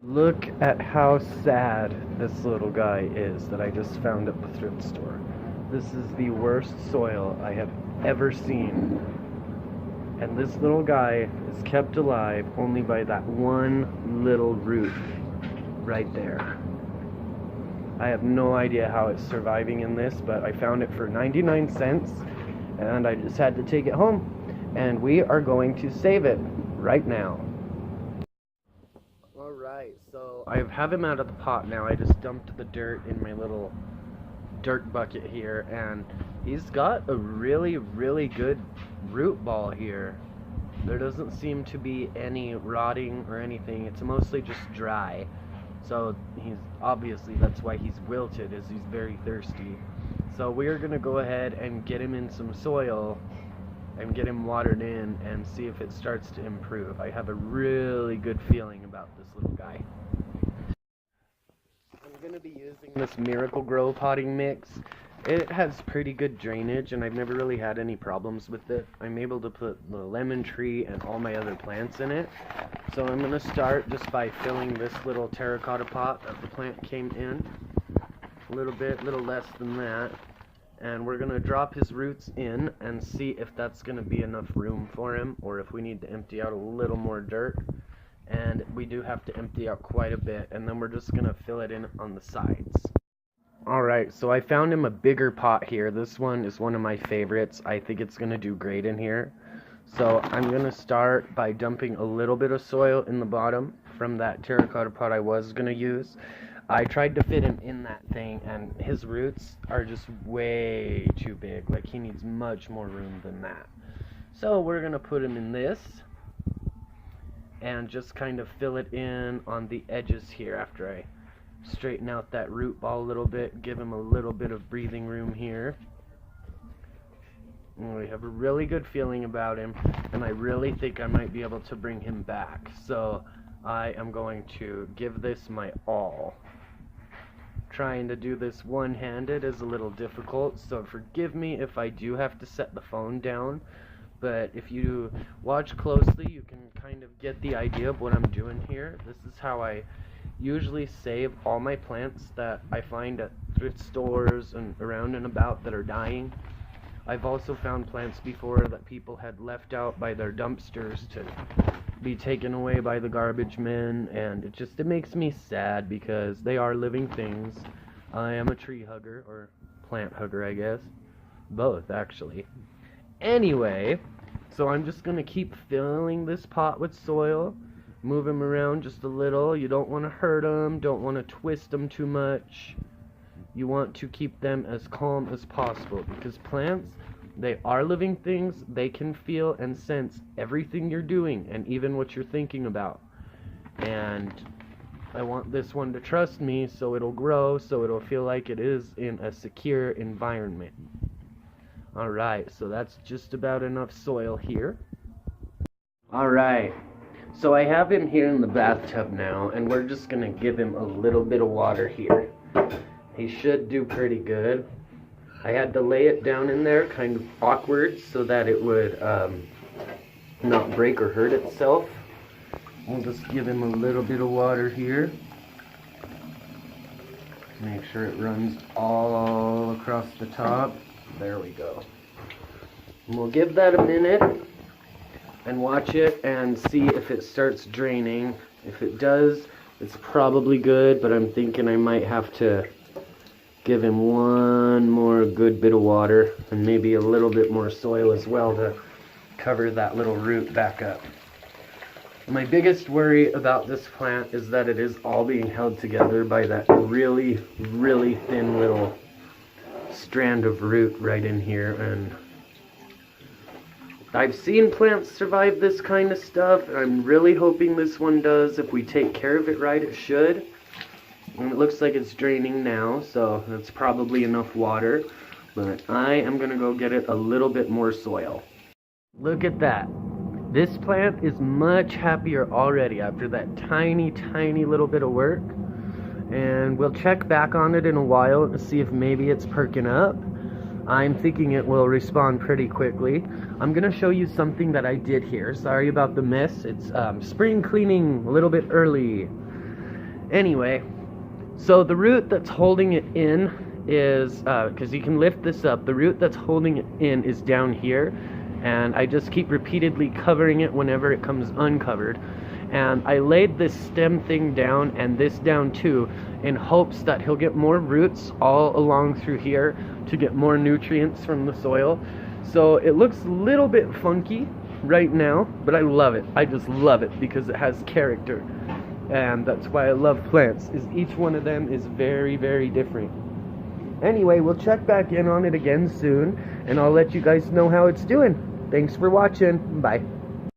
Look at how sad this little guy is that I just found at the thrift store. This is the worst soil I have ever seen. And this little guy is kept alive only by that one little root right there. I have no idea how it's surviving in this, but I found it for 99 cents and I just had to take it home. And we are going to save it right now. Alright, so I have him out of the pot now. I just dumped the dirt in my little dirt bucket here, and he's got a really, really good root ball here. There doesn't seem to be any rotting or anything. It's mostly just dry. So he's obviously, that's why he's wilted, is he's very thirsty. So we're gonna go ahead and get him in some soil and get him watered in and see if it starts to improve. I have a really good feeling about this little guy. I'm gonna be using this Miracle Grow potting mix. It has pretty good drainage and I've never really had any problems with it. I'm able to put the lemon tree and all my other plants in it. So I'm gonna start just by filling this little terracotta pot that the plant came in. A little less than that. And we're gonna drop his roots in and see if that's gonna be enough room for him, or if we need to empty out a little more dirt. And we do have to empty out quite a bit, and then we're just gonna fill it in on the sides. Alright, so I found him a bigger pot here. This one is one of my favorites. I think it's gonna do great in here. So I'm gonna start by dumping a little bit of soil in the bottom from that terracotta pot I was gonna use. I tried to fit him in that thing, and his roots are just way too big. Like, he needs much more room than that. So we're gonna put him in this and just kind of fill it in on the edges here after I straighten out that root ball a little bit, give him a little bit of breathing room here. And we have a really good feeling about him, and I really think I might be able to bring him back. So I am going to give this my all. Trying to do this one-handed is a little difficult, so forgive me if I do have to set the phone down, but if you watch closely you can kind of get the idea of what I'm doing here. This is how I usually save all my plants that I find at thrift stores and around and about that are dying. I've also found plants before that people had left out by their dumpsters to be taken away by the garbage men, and it makes me sad because they are living things. I am a tree hugger, or plant hugger, I guess. Both, actually. Anyway, so I'm just gonna keep filling this pot with soil, move them around just a little. You don't want to hurt them, don't want to twist them too much. You want to keep them as calm as possible, because plants, they are living things. They can feel and sense everything you're doing and even what you're thinking about. And I want this one to trust me, so it'll grow, so it'll feel like it is in a secure environment. Alright, so that's just about enough soil here. Alright, so I have him here in the bathtub now, and we're just gonna give him a little bit of water here. He should do pretty good. I had to lay it down in there kind of awkward so that it would not break or hurt itself. We'll just give him a little bit of water here. Make sure it runs all across the top. There we go. And we'll give that a minute and watch it and see if it starts draining. If it does, it's probably good, but I'm thinking I might have to give him one more good bit of water and maybe a little bit more soil as well to cover that little root back up. My biggest worry about this plant is that it is all being held together by that really, really thin little strand of root right in here, and I've seen plants survive this kind of stuff, and I'm really hoping this one does. If we take care of it right, it should. And it looks like it's draining now, so that's probably enough water. But I am going to go get it a little bit more soil. Look at that. This plant is much happier already after that tiny, tiny little bit of work. and we'll check back on it in a while to see if maybe it's perking up. I'm thinking it will respond pretty quickly. I'm gonna show you something that I did here. Sorry about the mess. It's spring cleaning a little bit early. Anyway, so the root that's holding it in is, because you can lift this up, the root that's holding it in is down here, and I just keep repeatedly covering it whenever it comes uncovered. And I laid this stem thing down and this down too in hopes that he'll get more roots all along through here to get more nutrients from the soil. So it looks a little bit funky right now, but I love it. I just love it because it has character. And that's why I love plants, is each one of them is very, very different. Anyway, we'll check back in on it again soon, and I'll let you guys know how it's doing. Thanks for watching. Bye.